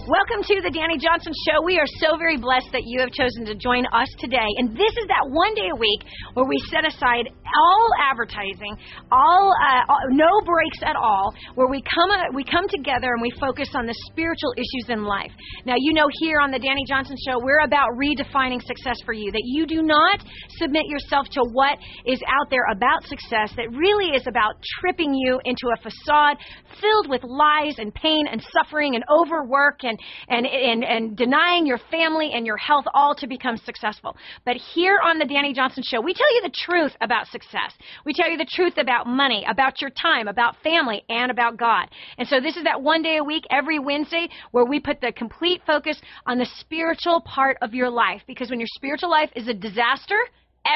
Welcome to the Danny Johnson Show. We are so very blessed that you have chosen to join us today. And this is that one day a week where we set aside all advertising, no breaks at all, where we come together and we focus on the spiritual issues in life. Now, you know, here on the Danny Johnson Show, we're about redefining success for you, that you do not submit yourself to what is out there about success that really is about tripping you into a facade filled with lies and pain and suffering and overwork and denying your family and your health all to become successful. But here on the Danny Johnson Show, we tell you the truth about success. We tell you the truth about money, about your time, about family, and about God. And so this is that one day a week, every Wednesday, where we put the complete focus on the spiritual part of your life. Because when your spiritual life is a disaster,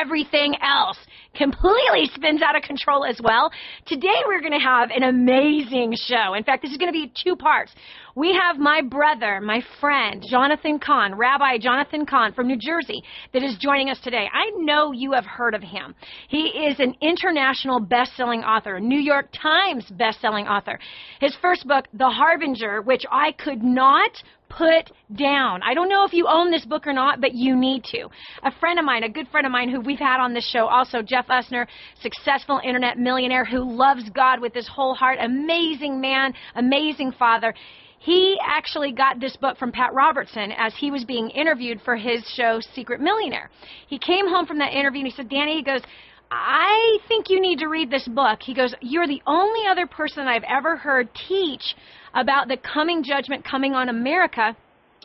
everything else completely spins out of control as well. Today we're going to have an amazing show. In fact, this is going to be 2 parts. We have my brother, my friend, Jonathan Cahn, Rabbi Jonathan Cahn from New Jersey, that is joining us today. I know you have heard of him. He is an international best-selling author, a New York Times best-selling author. His first book, The Harbinger, which I could not put down. I don't know if you own this book or not, but you need to. A friend of mine, a good friend of mine who we've had on this show also, Jeff Usner, successful internet millionaire who loves God with his whole heart, amazing man, amazing father. He actually got this book from Pat Robertson as he was being interviewed for his show, Secret Millionaire. He came home from that interview and he said, Danny, he goes, I think you need to read this book. He goes, you're the only other person I've ever heard teach about the coming judgment coming on America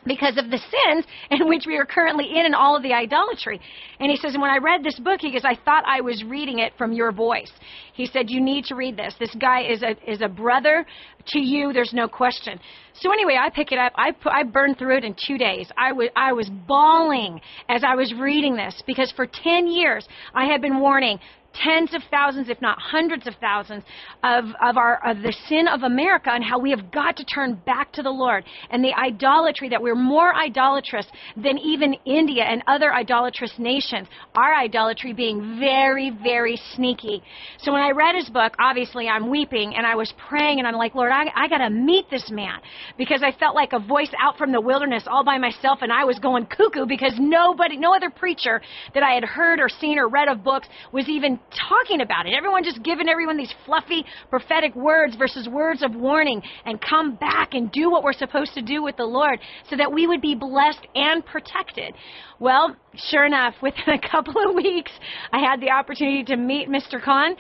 because of the sins in which we are currently in and all of the idolatry. And he says, and when I read this book, he goes, I thought I was reading it from your voice. He said, you need to read this. This guy is a brother to you. There's no question. So anyway, I pick it up. I burned through it in 2 days. I was bawling as I was reading this because for 10 years I had been warning tens of thousands, if not hundreds of thousands, of the sin of America and how we have got to turn back to the Lord and the idolatry, that we're more idolatrous than even India and other idolatrous nations, our idolatry being very, very sneaky. So when I read his book, obviously I'm weeping and I was praying and I'm like, Lord, I got to meet this man, because I felt like a voice out from the wilderness all by myself, and I was going cuckoo because no other preacher that I had heard or seen or read of books was even talking about it. Everyone just giving everyone these fluffy prophetic words versus words of warning and come back and do what we're supposed to do with the Lord so that we would be blessed and protected. Well, sure enough, within a couple of weeks, I had the opportunity to meet Mr. Cahn,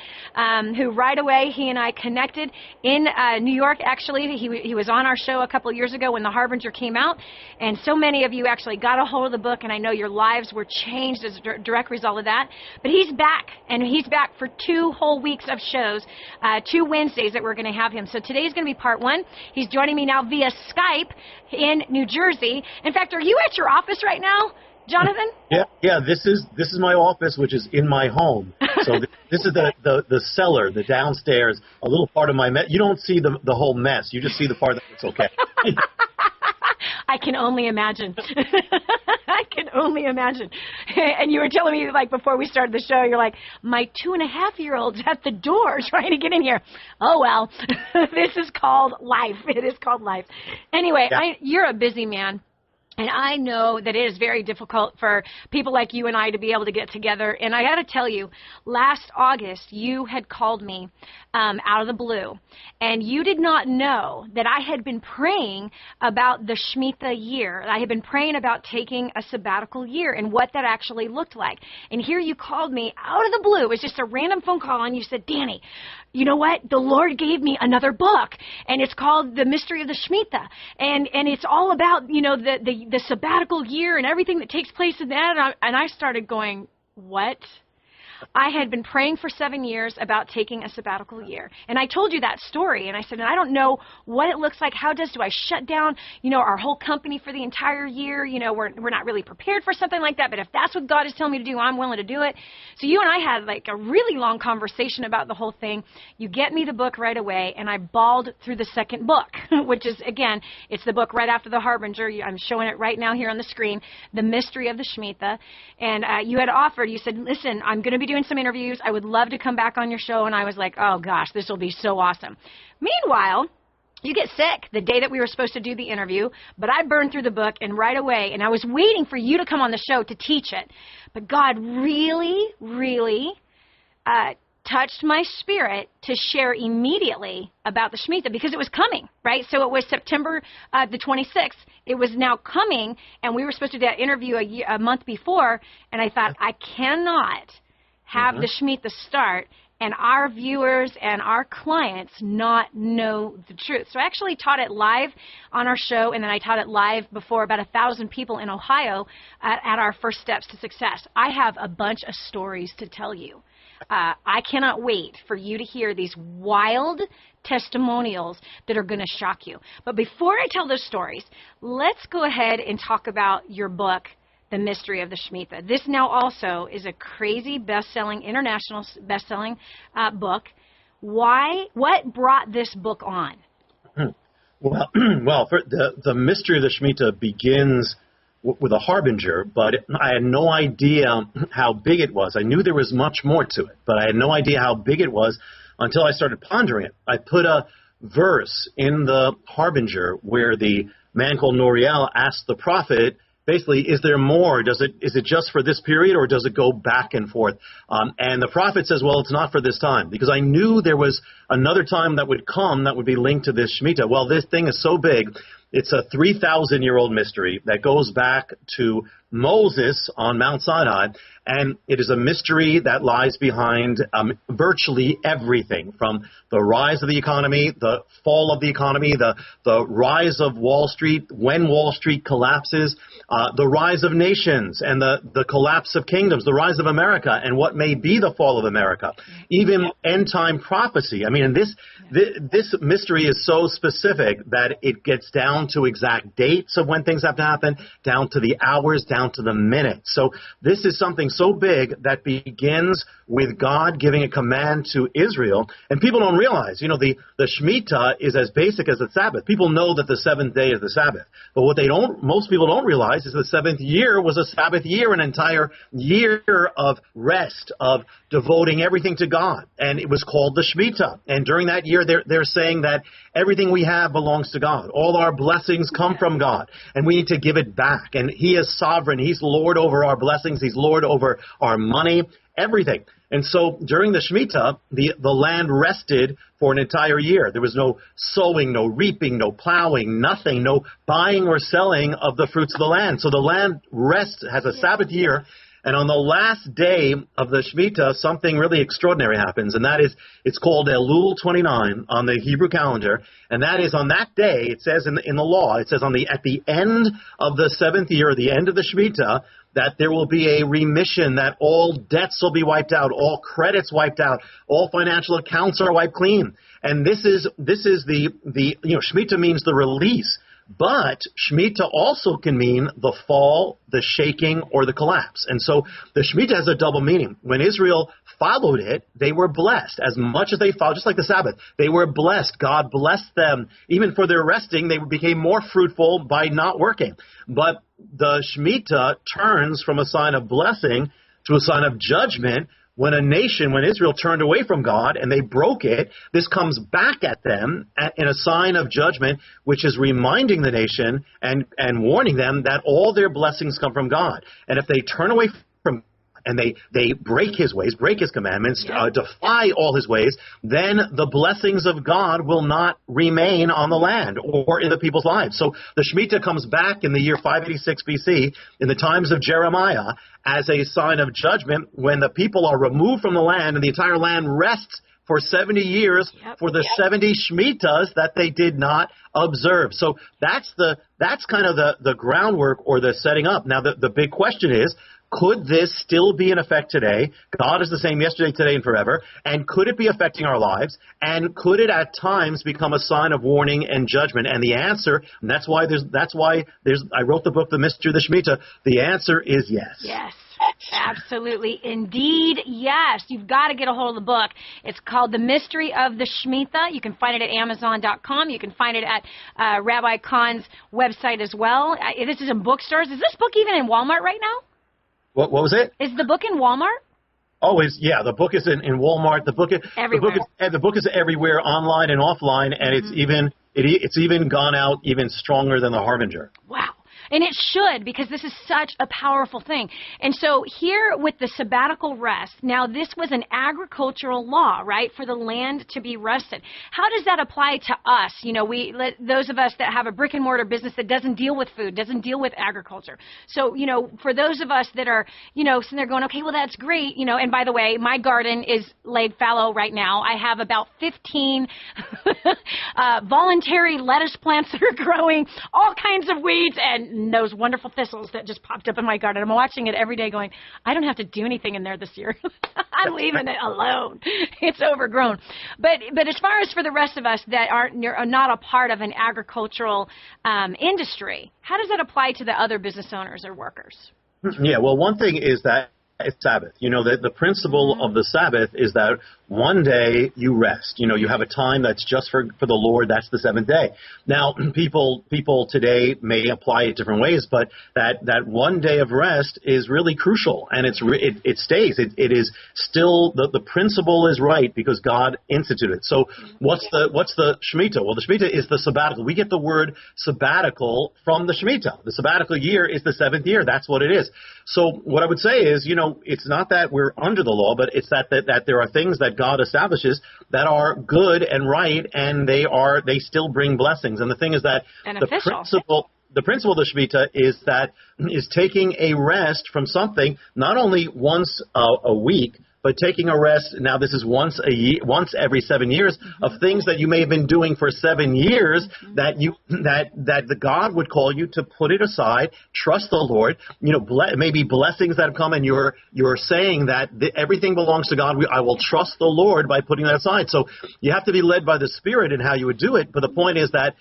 who right away, he and I connected in New York. Actually, he was on our show a couple of years ago when The Harbinger came out, and so many of you actually got a hold of the book, and I know your lives were changed as a direct result of that. But he's back, and he's back for 2 whole weeks of shows, 2 Wednesdays that we're going to have him. So today's going to be part 1. He's joining me now via Skype in New Jersey. In fact, are you at your office right now, Jonathan? Yeah. This is my office, which is in my home. So this is the cellar, the downstairs, a little part of my mess. You don't see the whole mess. You just see the part that's okay. I can only imagine. I can only imagine. And you were telling me, like, before we started the show, you're like, my 2.5-year-old's at the door trying to get in here. Oh, well, this is called life. It is called life. Anyway, yeah. You're a busy man. And I know that it is very difficult for people like you and I to be able to get together. And I got to tell you, last August, you had called me out of the blue. And you did not know that I had been praying about the Shemitah year. I had been praying about taking a sabbatical year and what that actually looked like. And here you called me out of the blue. It was just a random phone call, and you said, Danny, you know what? The Lord gave me another book, and it's called The Mystery of the Shemitah. And it's all about, you know, the sabbatical year and everything that takes place in that. And I started going, what? I had been praying for 7 years about taking a sabbatical year. And I told you that story. And I said, and I don't know what it looks like. Do I shut down, our whole company for the entire year? We're not really prepared for something like that. But if that's what God is telling me to do, I'm willing to do it. So you and I had like a really long conversation about the whole thing. You get me the book right away. And I bawled through the second book, which is, again, it's the book right after The Harbinger. I'm showing it right now here on the screen, The Mystery of the Shemitah. And you had offered, you said, listen, I'm going to be doing some interviews. I would love to come back on your show. And I was like, oh gosh, this will be so awesome. Meanwhile, You get sick the day that we were supposed to do the interview, but I burned through the book and right away, and I was waiting for you to come on the show to teach it. But God really, really touched my spirit to share immediately about the Shemitah because it was coming, right? So it was September the 26th. It was now coming, and we were supposed to do that interview a month before, and I thought, I cannot have the Shemitah start and our viewers and our clients not know the truth. So I actually taught it live on our show, and then I taught it live before about 1,000 people in Ohio at our First Steps to Success. I have a bunch of stories to tell you. I cannot wait for you to hear these wild testimonials that are going to shock you. But before I tell those stories, let's go ahead and talk about your book, The Mystery of the Shemitah. This now also is a crazy best-selling, international best-selling book. Why? What brought this book on? Well, the Mystery of the Shemitah begins with a harbinger, but I had no idea how big it was. I knew there was much more to it, but I had no idea how big it was until I started pondering it. I put a verse in the harbinger where the man called Noriel asked the prophet, basically, is there more? Is it just for this period, or does it go back and forth? And the prophet says, well, it's not for this time, because I knew there was another time that would come that would be linked to this Shemitah. Well, this thing is so big. It's a 3,000-year-old mystery that goes back to Moses on Mount Sinai, and it is a mystery that lies behind virtually everything, from the rise of the economy, the fall of the economy, the rise of Wall Street, when Wall Street collapses, the rise of nations and the collapse of kingdoms, the rise of America and what may be the fall of America, even end-time prophecy. I mean, and this mystery is so specific that it gets down to exact dates of when things have to happen, down to the hours, down to the minutes. So this is something so big that begins with God giving a command to Israel. And people don't realize, the Shemitah is as basic as the Sabbath. People know that the seventh day is the Sabbath. But what most people don't realize is the seventh year was a Sabbath year, an entire year of rest, of devoting everything to God. And it was called the Shemitah. And during that year, they're saying that everything we have belongs to God. All our blessings come from God, and we need to give it back. And He is sovereign. He's Lord over our blessings. He's Lord over our money, everything. And so during the Shemitah, the land rested for an entire year. There was no sowing, no reaping, no plowing, nothing, no buying or selling of the fruits of the land. So the land rests, has a Sabbath year. And on the last day of the Shemitah, something really extraordinary happens, and that is, it's called Elul 29 on the Hebrew calendar, and that is on that day, it says in the law, it says at the end of the seventh year, the end of the Shemitah, that there will be a remission, that all debts will be wiped out, all credits wiped out, all financial accounts are wiped clean. And this is the Shemitah means the release. But Shemitah also can mean the fall, the shaking, or the collapse. And so the Shemitah has a double meaning. When Israel followed it, they were blessed. As much as they followed, just like the Sabbath, they were blessed. God blessed them. Even for their resting, they became more fruitful by not working. But the Shemitah turns from a sign of blessing to a sign of judgment. When Israel turned away from God and they broke it, this comes back at them in a sign of judgment, which is reminding the nation and warning them that all their blessings come from God. And if they turn away from and they break His ways, break His commandments, defy all His ways, then the blessings of God will not remain on the land or in the people's lives. So the Shemitah comes back in the year 586 BC, in the times of Jeremiah, as a sign of judgment when the people are removed from the land and the entire land rests for 70 years for the 70 Shemitahs that they did not observe. So that's kind of the groundwork or the setting up. Now the big question is, could this still be in effect today? God is the same yesterday, today, and forever. And could it be affecting our lives? And could it at times become a sign of warning and judgment? And the answer, and that's why I wrote the book, The Mystery of the Shemitah. The answer is yes. Yes. Absolutely. Indeed, yes. You've got to get a hold of the book. It's called The Mystery of the Shemitah. You can find it at Amazon.com. You can find it at Rabbi Cahn's website as well. This is in bookstores. Is this book even in Walmart right now? What was it? Is the book in Walmart? The book is in Walmart. The book is everywhere online and offline, and it's even it's even gone out even stronger than the harbinger. Wow. And it should, because this is such a powerful thing. And so here with the sabbatical rest, now this was an agricultural law, right, for the land to be rested. How does that apply to us? You know, those of us that have a brick and mortar business that doesn't deal with food, doesn't deal with agriculture. So, you know, for those of us that are, you know, sitting there going, okay, well, that's great, you know, and by the way, my garden is laid fallow right now. I have about 15 voluntary lettuce plants that are growing, all kinds of weeds, and those wonderful thistles that just popped up in my garden. I'm watching it every day going, I don't have to do anything in there this year. I'm leaving it alone. It's overgrown. But as far as for the rest of us that are not a part of an agricultural industry, how does that apply to the other business owners or workers? Yeah, well, one thing is that it's Sabbath. You know, the principle of the Sabbath is that one day you rest. You know, you have a time that's just for the Lord. That's the seventh day. Now, people today may apply it different ways, but that one day of rest is really crucial, and it stays. It is still the principle is right because God instituted it. So what's the Shemitah? Well, the Shemitah is the sabbatical. We get the word sabbatical from the Shemitah. The sabbatical year is the seventh year. That's what it is. So what I would say is, you know, it's not that we're under the law, but it's that there are things that God establishes that are good and right, and they still bring blessings. And the thing is that the principle of the Shemitah is taking a rest from something not only once a week, but taking a rest. Now this is once every 7 years of things that you may have been doing for 7 years that the God would call you to put it aside, trust the Lord. You know, maybe blessings that have come, and you're saying that everything belongs to God. I will trust the Lord by putting that aside. So you have to be led by the Spirit in how you would do it. But the point is that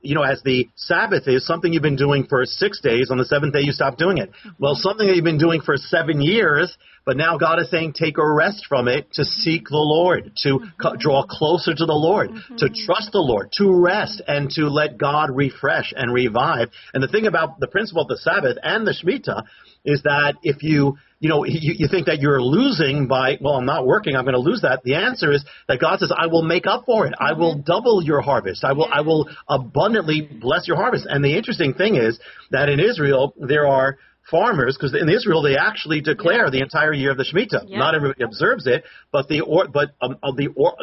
you know, as the Sabbath is something you've been doing for 6 days, on the seventh day you stop doing it. Well, something that you've been doing for 7 years, but now God is saying take a rest from it to seek the Lord, to draw closer to the Lord, to trust the Lord, to rest, and to let God refresh and revive. And the thing about the principle of the Sabbath and the Shemitah is that if you think that you're losing by, well, I'm not working, I'm going to lose that. The answer is that God says, I will make up for it. I will double your harvest. I will abundantly bless your harvest. And the interesting thing is that in Israel, there are farmers, because in Israel they actually declare the entire year of the Shemitah. Not everybody observes it, but the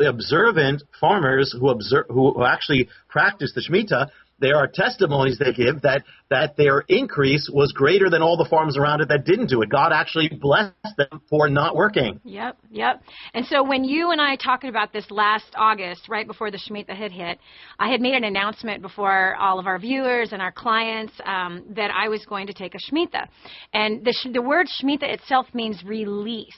observant farmers who actually practice the Shemitah, there are testimonies they give that their increase was greater than all the farms around it that didn't do it. God actually blessed them for not working. Yep. And so when you and I talked about this last August, right before the Shemitah had hit, I had made an announcement before all of our viewers and our clients that I was going to take a Shemitah. And the word Shemitah itself means release.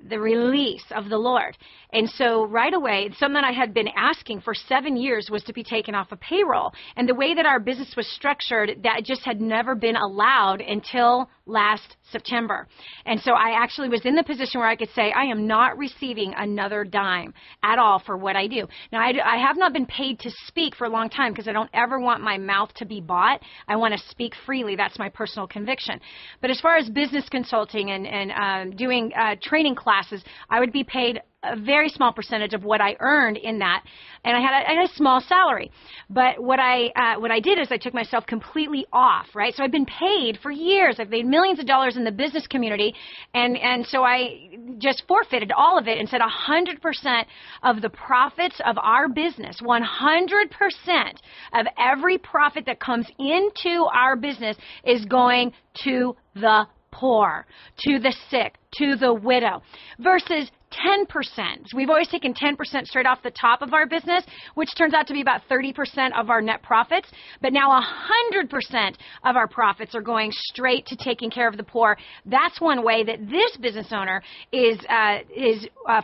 The release of the Lord. And so right away, something that I had been asking for 7 years was to be taken off of payroll. And the way that our business was structured, that just had never been allowed until last September. And so I actually was in the position where I could say, I am not receiving another dime at all for what I do. Now, I have not been paid to speak for a long time because I don't ever want my mouth to be bought. I want to speak freely. That's my personal conviction. But as far as business consulting and doing training classes, I would be paid a very small percentage of what I earned in that, and I had a small salary. But what I did is I took myself completely off, right? So I've been paid for years. I've made millions of dollars in the business community, and so I just forfeited all of it and said 100% of the profits of our business, 100% of every profit that comes into our business is going to the poor, to the sick, to the widow, versus 10%. We've always taken 10% straight off the top of our business, which turns out to be about 30% of our net profits. But now 100% of our profits are going straight to taking care of the poor. That's one way that this business owner is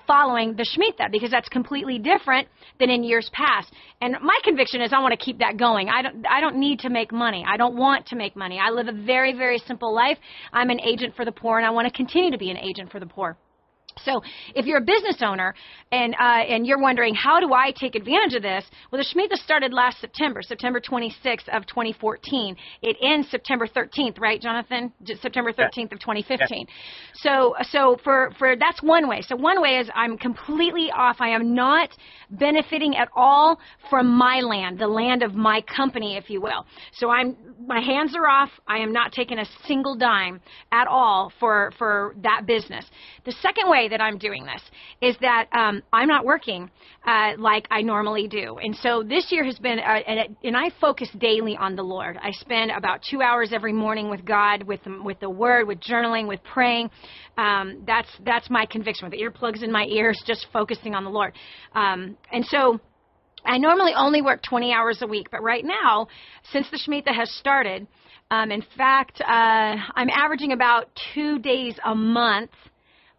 following the Shemitah, because that's completely different than in years past. And my conviction is I want to keep that going. I don't need to make money. I don't want to make money. I live a very, very simple life. I'm an agent for the poor, and I want to continue to be an agent for the poor. So if you're a business owner and you're wondering, how do I take advantage of this? Well, the Shemitah started last September 26th of 2014. It ends September 13th, right, Jonathan? September 13th of 2015. So for that's one way. So one way is I'm completely off. I am not benefiting at all from my land, the land of my company, if you will. So my hands are off. I am not taking a single dime at all for that business. The second way that I'm doing this is that I'm not working like I normally do. And so this year has been, and I focus daily on the Lord. I spend about 2 hours every morning with God, with the Word, with journaling, with praying. That's my conviction, with the earplugs in my ears, just focusing on the Lord. And so I normally only work 20 hours a week, but right now, since the Shemitah has started, in fact, I'm averaging about 2 days a month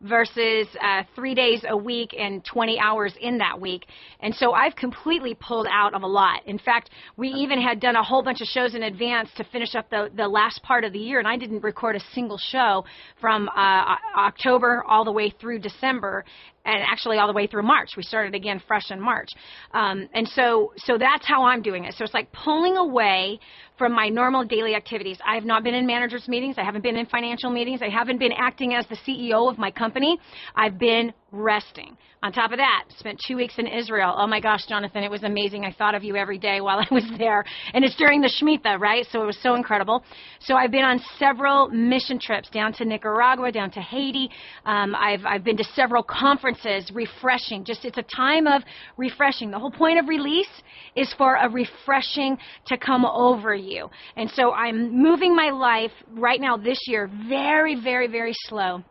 versus 3 days a week and 20 hours in that week. And so I've completely pulled out of a lot. In fact, we even had done a whole bunch of shows in advance to finish up the last part of the year, and I didn't record a single show from October all the way through December, and actually all the way through March. We started again fresh in March. And so that's how I'm doing it. So it's like pulling away from my normal daily activities. I have not been in managers' meetings. I haven't been in financial meetings. I haven't been acting as the CEO of my company. I've been resting. On top of that, spent 2 weeks in Israel. Oh my gosh, Jonathan, it was amazing. I thought of you every day while I was there. And it's during the Shemitah, right? So it was so incredible. So I've been on several mission trips down to Nicaragua, down to Haiti. I've been to several conferences, refreshing. Just it's a time of refreshing. The whole point of release is for a refreshing to come over you. And so I'm moving my life right now this year very, very, very slow.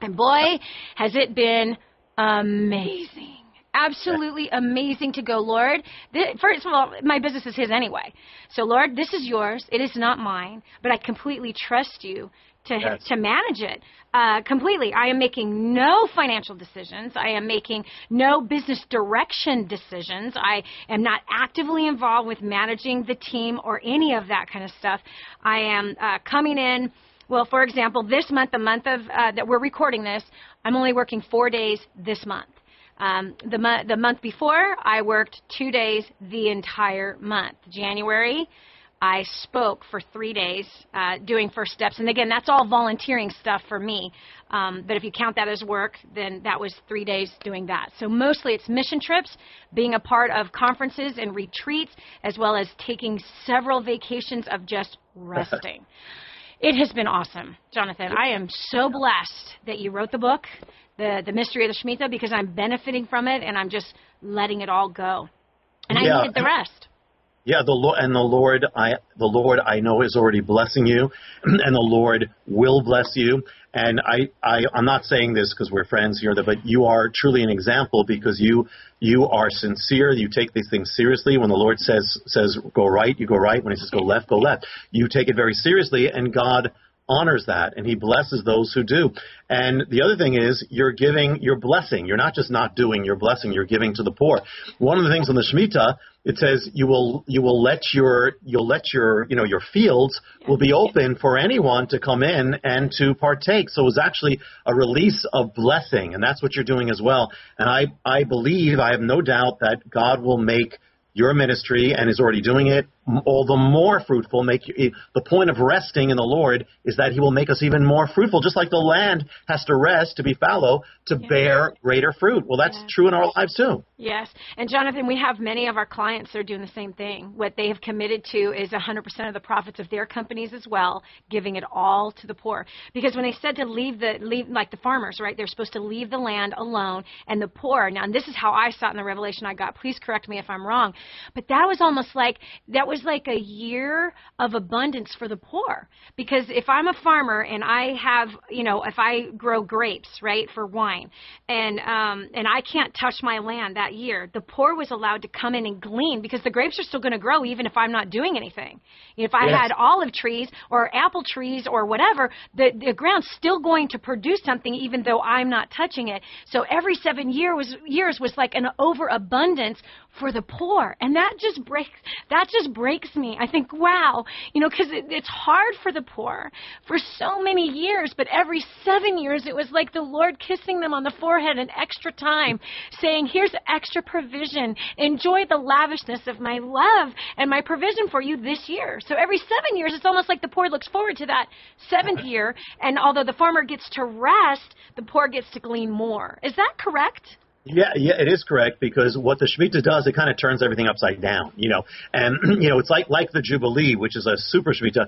And boy, has it been amazing. Absolutely amazing to go, Lord. First of all, my business is His anyway. So, Lord, this is yours. It is not mine, but I completely trust you to manage it completely. I am making no financial decisions. I am making no business direction decisions. I am not actively involved with managing the team or any of that kind of stuff. I am coming in. Well, for example, this month, the month of that we're recording this, I'm only working 4 days this month. The month before, I worked 2 days the entire month. January, I spoke for 3 days doing first steps. And again, that's all volunteering stuff for me. But if you count that as work, then that was 3 days doing that. So mostly it's mission trips, being a part of conferences and retreats, as well as taking several vacations of just resting. It has been awesome, Jonathan. I am so blessed that you wrote the book, The Mystery of the Shemitah, because I'm benefiting from it, and I'm just letting it all go. And I needed the rest. Yeah, the Lord I know is already blessing you, and the Lord will bless you. And I'm not saying this because we're friends here, but you are truly an example because you are sincere. You take these things seriously. When the Lord says go right, you go right. When He says go left, go left. You take it very seriously, and God honors that, and He blesses those who do. And the other thing is you're blessing. You're not just not doing, you're blessing. You're giving to the poor. One of the things on the Shemitah, it says you will let your fields will be open for anyone to come in and to partake. So it's actually a release of blessing, and that's what you're doing as well. And I believe, I have no doubt that God will make your ministry, and is already doing it, all the more fruitful. The point of resting in the Lord is that He will make us even more fruitful, just like the land has to rest to be fallow to bear greater fruit. Well, that's true in our lives too. Yes. And Jonathan, we have many of our clients that are doing the same thing. What they have committed to is 100% of the profits of their companies as well, giving it all to the poor. Because when they said to leave like the farmers, right, they're supposed to leave the land alone, and the poor. Now, and this is how I saw it in the revelation I got. Please correct me if I'm wrong. But that was almost like, like a year of abundance for the poor. Because if I'm a farmer and I have, if I grow grapes, right, for wine, and I can't touch my land that year, the poor was allowed to come in and glean, because the grapes are still going to grow even if I'm not doing anything. If I had olive trees or apple trees or whatever, the ground's still going to produce something even though I'm not touching it. So every 7 years was like an overabundance for the poor. And that just breaks breaks me. I think, wow, because it's hard for the poor for so many years, but every 7 years it was like the Lord kissing them on the forehead an extra time, saying, here's extra provision. Enjoy the lavishness of my love and my provision for you this year. So every 7 years, it's almost like the poor looks forward to that seventh year, and although the farmer gets to rest, the poor gets to glean more. Is that correct? Yeah, it is correct, because what the Shemitah does, it kind of turns everything upside down, and, it's like the Jubilee, which is a super Shemitah.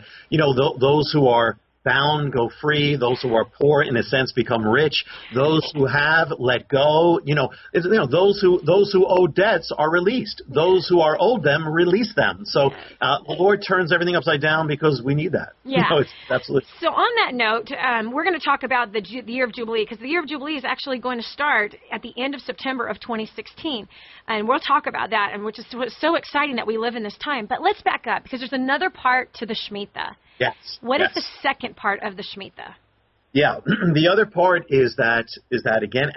Those who are bound go free. Those who are poor, in a sense, become rich. Those who have let go. Those who owe debts are released. Those who are owed them, release them. So the Lord turns everything upside down because we need that. Yeah. It's absolutely. So on that note, we're going to talk about the year of Jubilee, because the year of Jubilee is actually going to start at the end of September of 2016. And we'll talk about that, and which is so exciting that we live in this time. But let's back up, because there's another part to the Shemitah. Yes. What is the second part of the Shemitah? Yeah, the other part is that again,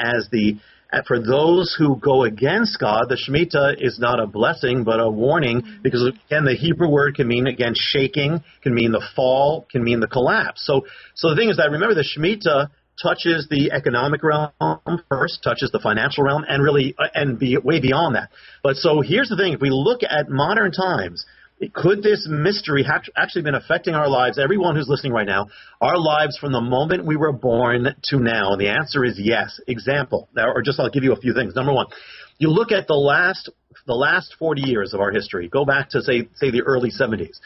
for those who go against God, the Shemitah is not a blessing but a warning, because again, the Hebrew word can mean, again, shaking, can mean the fall, can mean the collapse. So the thing is that, remember, the Shemitah touches the economic realm first, touches the financial realm, and really way beyond that. But so here's the thing: if we look at modern times, could this mystery have actually been affecting our lives, everyone who's listening right now, our lives from the moment we were born to now? And the answer is yes. Example, I'll give you a few things. Number one, you look at the last 40 years of our history. Go back to, say the early 70s.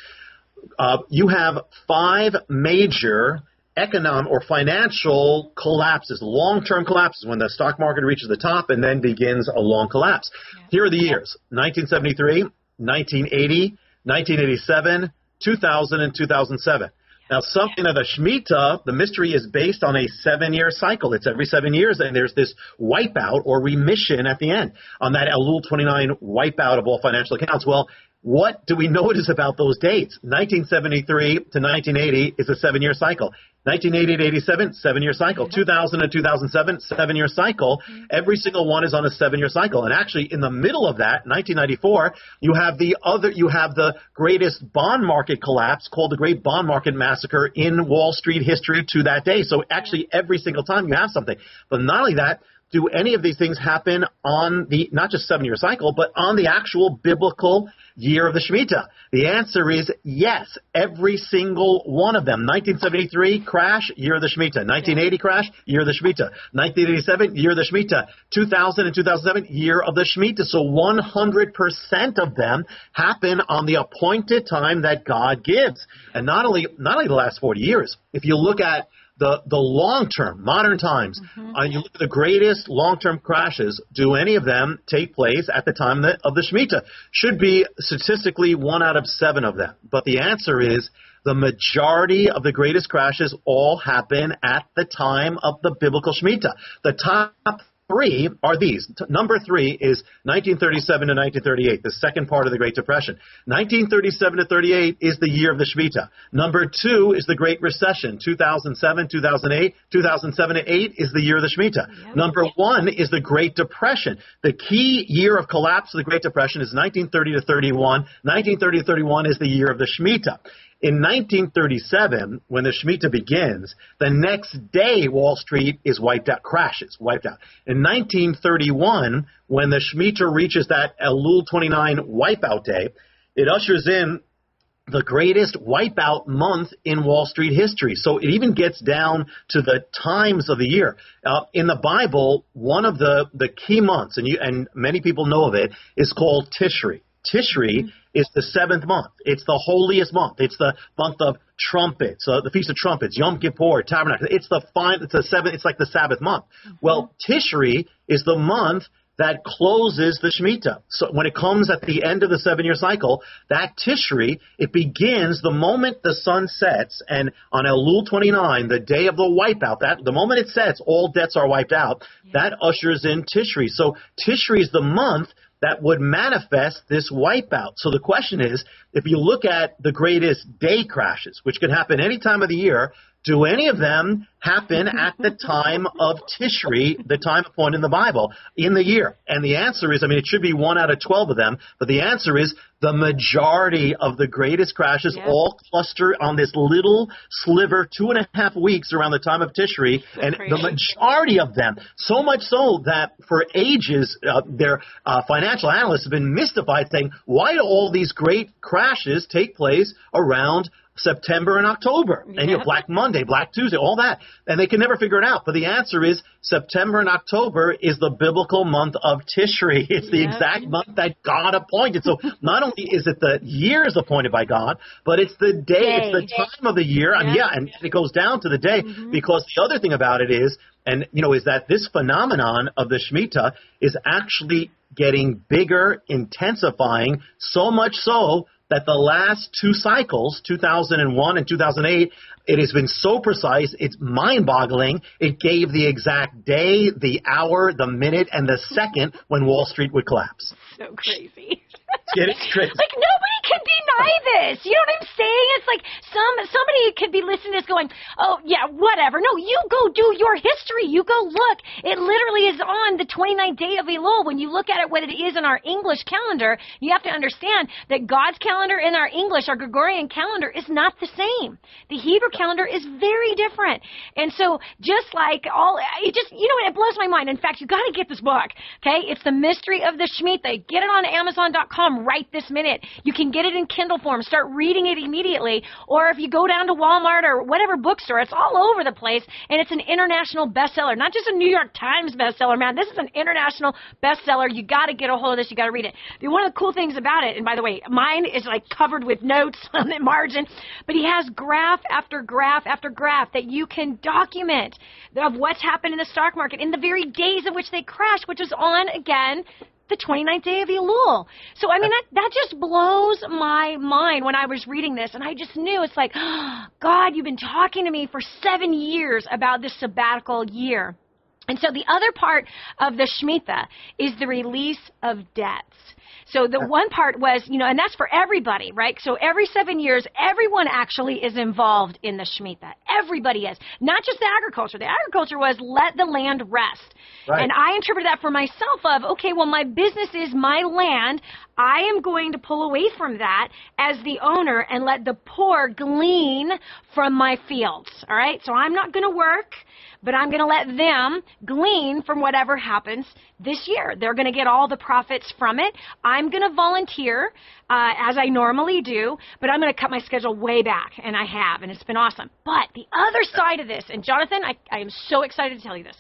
You have 5 major economic or financial collapses, long-term collapses, when the stock market reaches the top and then begins a long collapse. Yeah. Here are the years: 1973, 1980, 1987, 2000, and 2007. Now, something of the Shemitah, the mystery is based on a 7-year cycle. It's every 7 years, and there's this wipeout or remission at the end on that Elul 29 wipeout of all financial accounts. Well, what do we notice about those dates? 1973 to 1980 is a 7-year cycle. 1980 to 87, 7-year cycle. 2000 to 2007, 7-year cycle. Every single one is on a 7-year cycle. And actually, in the middle of that, 1994, you have the greatest bond market collapse, called the Great Bond Market Massacre, in Wall Street history to that day. So actually, every single time you have something. But not only that, do any of these things happen on the, not just 7-year cycle, but on the actual biblical year of the Shemitah? The answer is yes, every single one of them. 1973, crash, year of the Shemitah. 1980, crash, year of the Shemitah. 1987, year of the Shemitah. 2000 and 2007, year of the Shemitah. So 100% of them happen on the appointed time that God gives. And not only the last 40 years, if you look at the long-term, modern times, you look at the greatest long-term crashes, do any of them take place at the time of the Shemitah? Should be statistically 1 out of 7 of them. But the answer is the majority of the greatest crashes all happen at the time of the biblical Shemitah. The top 3 are these. Number 3 is 1937 to 1938, the second part of the Great Depression. 1937 to 38 is the year of the Shemitah. Number 2 is the Great Recession. 2007, 2008, 2007 to 8 is the year of the Shemitah. Yep. Number 1 is the Great Depression. The key year of collapse of the Great Depression is 1930 to 31. 1930 to 31 is the year of the Shemitah. In 1937, when the Shemitah begins, the next day Wall Street is wiped out, crashes, wiped out. In 1931, when the Shemitah reaches that Elul 29 wipeout day, it ushers in the greatest wipeout month in Wall Street history. So it even gets down to the times of the year. In the Bible, one of the key months, and many people know of it, is called Tishri. Tishri is the 7th month. It's the holiest month. It's the month of trumpets, the Feast of Trumpets, Yom Kippur, Tabernacle. It's the 7th. It's like the Sabbath month. Well, Tishri is the month that closes the Shemitah. So when it comes at the end of the 7-year cycle, that Tishri, it begins the moment the sun sets, and on Elul 29, the day of the wipeout, the moment it sets, all debts are wiped out. That ushers in Tishri. So Tishri is the month that would manifest this wipeout. So the question is, if you look at the greatest day crashes, which could happen any time of the year, do any of them happen at the time of Tishri, the time appointed in the Bible, in the year? And the answer is, it should be 1 out of 12 of them, but the answer is the majority of the greatest crashes all cluster on this little sliver, 2.5 weeks around the time of Tishri, and the majority of them, so much so that for ages, their financial analysts have been mystified, saying, why do all these great crashes take place around September and October, and Black Monday, Black Tuesday, all that, and they can never figure it out. But the answer is September and October is the biblical month of Tishri. It's the exact month that God appointed. So not only is it the years appointed by God, but it's the day, it's the time of the year. And it goes down to the day, because the other thing about it is, is that this phenomenon of the Shemitah is actually getting bigger, intensifying, so much so that the last 2 cycles, 2001 and 2008, it has been so precise, it's mind-boggling. It gave the exact day, the hour, the minute, and the second when Wall Street would collapse. So crazy. It is crazy. Like, nobody can deny this. You know what I'm saying? It's like somebody could be listening to this going, oh, yeah, whatever. No, you go do your history. You go look. It literally is on the 29th day of Elul. When you look at it, what it is in our English calendar, you have to understand that God's calendar and our English, our Gregorian calendar, is not the same. The Hebrew calendar is very different. And so just like it blows my mind. In fact, you got to get this book, okay? It's The Mystery of the Shemitah. Get it on Amazon.com right this minute. You can get it in Kindle form. Start reading it immediately. Or if you go down to Walmart or whatever bookstore, it's all over the place, and it's an international bestseller. Not just a New York Times bestseller, man. This is an international bestseller. You got to get a hold of this. You got to read it. One of the cool things about it, and by the way, mine is like covered with notes on the margin, but he has graph after graph after graph that you can document of what's happened in the stock market in the very days in which they crashed, which is on, again, the 29th day of Elul. So, that just blows my mind when I was reading this. And I just knew, it's like, oh, God, you've been talking to me for 7 years about this sabbatical year. And so the other part of the Shemitah is the release of debts. So the one part was, and that's for everybody, right? So every 7 years, everyone actually is involved in the Shemitah. Everybody is. Not just the agriculture. The agriculture was let the land rest. Right. And I interpreted that for myself of, okay, well, my business is my land. I am going to pull away from that as the owner and let the poor glean from my fields, all right? So I'm not going to work, but I'm going to let them glean from whatever happens this year. They're going to get all the profits from it. I'm going to volunteer, as I normally do, but I'm going to cut my schedule way back, and I have, and it's been awesome. But the other side of this, and Jonathan, I am so excited to tell you this,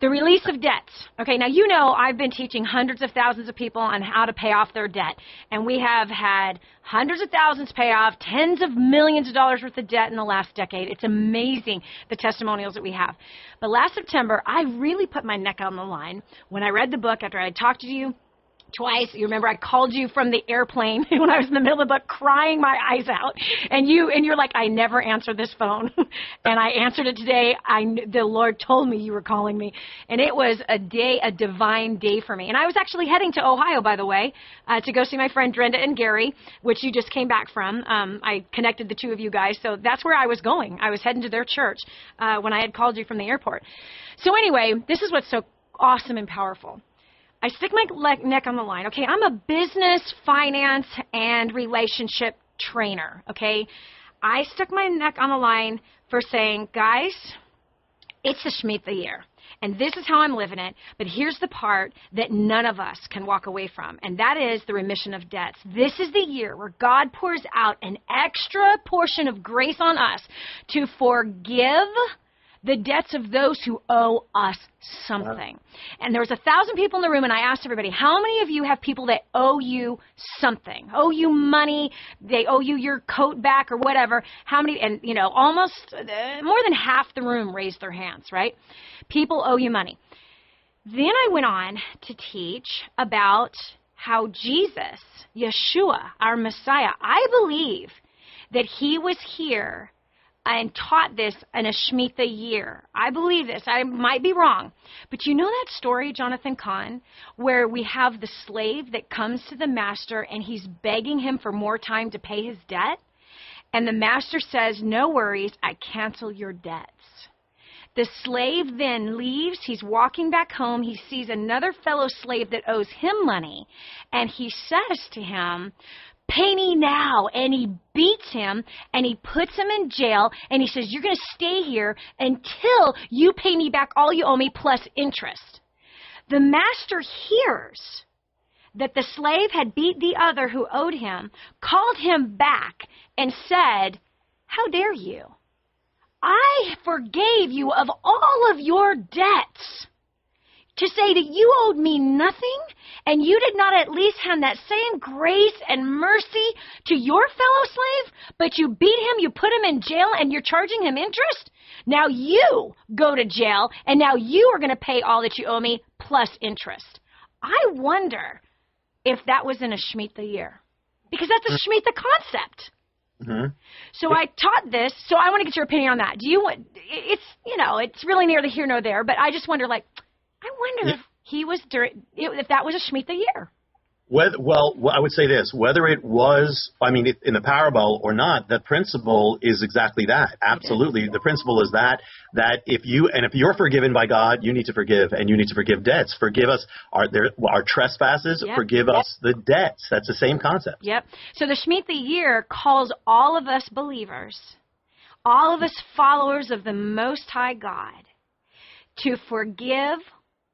the release of debts. Okay, now I've been teaching hundreds of thousands of people on how to pay off their debt. And we have had hundreds of thousands pay off, tens of millions of dollars worth of debt in the last decade. It's amazing the testimonials that we have. But last September, I really put my neck on the line when I read the book after I talked to you twice. You remember I called you from the airplane when I was in the middle of the book crying my eyes out. And you're like, I never answered this phone. And I answered it today. The Lord told me you were calling me. And it was a divine day for me. And I was actually heading to Ohio, by the way, to go see my friend Brenda and Gary, which you just came back from. I connected the two of you guys. So that's where I was going. I was heading to their church when I had called you from the airport. So anyway, this is what's so awesome and powerful. I stick my neck on the line. Okay, I'm a business, finance, and relationship trainer. Okay, I stuck my neck on the line for saying, guys, it's the Shemitah year, and this is how I'm living it. But here's the part that none of us can walk away from, and that is the remission of debts. This is the year where God pours out an extra portion of grace on us to forgive the debts of those who owe us something. And there was 1,000 people in the room, and I asked everybody, how many of you have people that owe you something, owe you money, they owe you your coat back or whatever? How many? And, almost more than half the room raised their hands, right? People owe you money. Then I went on to teach about how Jesus, Yeshua, our Messiah, I believe that he was here and taught this in a Shemitah year. I believe this. I might be wrong. But you know that story, Jonathan Cahn, where we have the slave that comes to the master and he's begging him for more time to pay his debt? And the master says, no worries, I cancel your debts. The slave then leaves. He's walking back home. He sees another fellow slave that owes him money. And he says to him, pay me now. And he beats him and he puts him in jail. And he says, you're going to stay here until you pay me back all you owe me plus interest. The master hears that the slave had beat the other who owed him, called him back and said, how dare you? I forgave you of all of your debts. To say that you owed me nothing, and you did not at least hand that same grace and mercy to your fellow slave, but you beat him, you put him in jail, and you're charging him interest? Now you go to jail, and now you are going to pay all that you owe me plus interest. I wonder if that was in a Shemitah year, because that's a Shemitah concept. Mm-hmm. So I taught this, so I want to get your opinion on that. Do you want, it's really neither here nor there, but I just wonder, if he was if that was a Shemitah year. Well, I would say this, whether it was, in the parable or not, the principle is exactly that. Absolutely. The principle is that if you're forgiven by God, you need to forgive, and you need to forgive debts. Forgive us our trespasses, forgive us the debts. That's the same concept. Yep. So the Shemitah year calls all of us believers, all of us followers of the Most High God, to forgive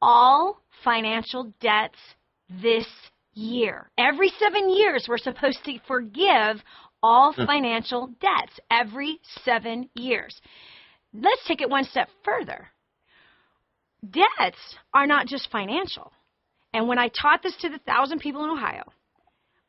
all financial debts this year. Every 7 years, we're supposed to forgive all financial debts. Every 7 years. Let's take it one step further. Debts are not just financial. And when I taught this to the 1,000 people in Ohio,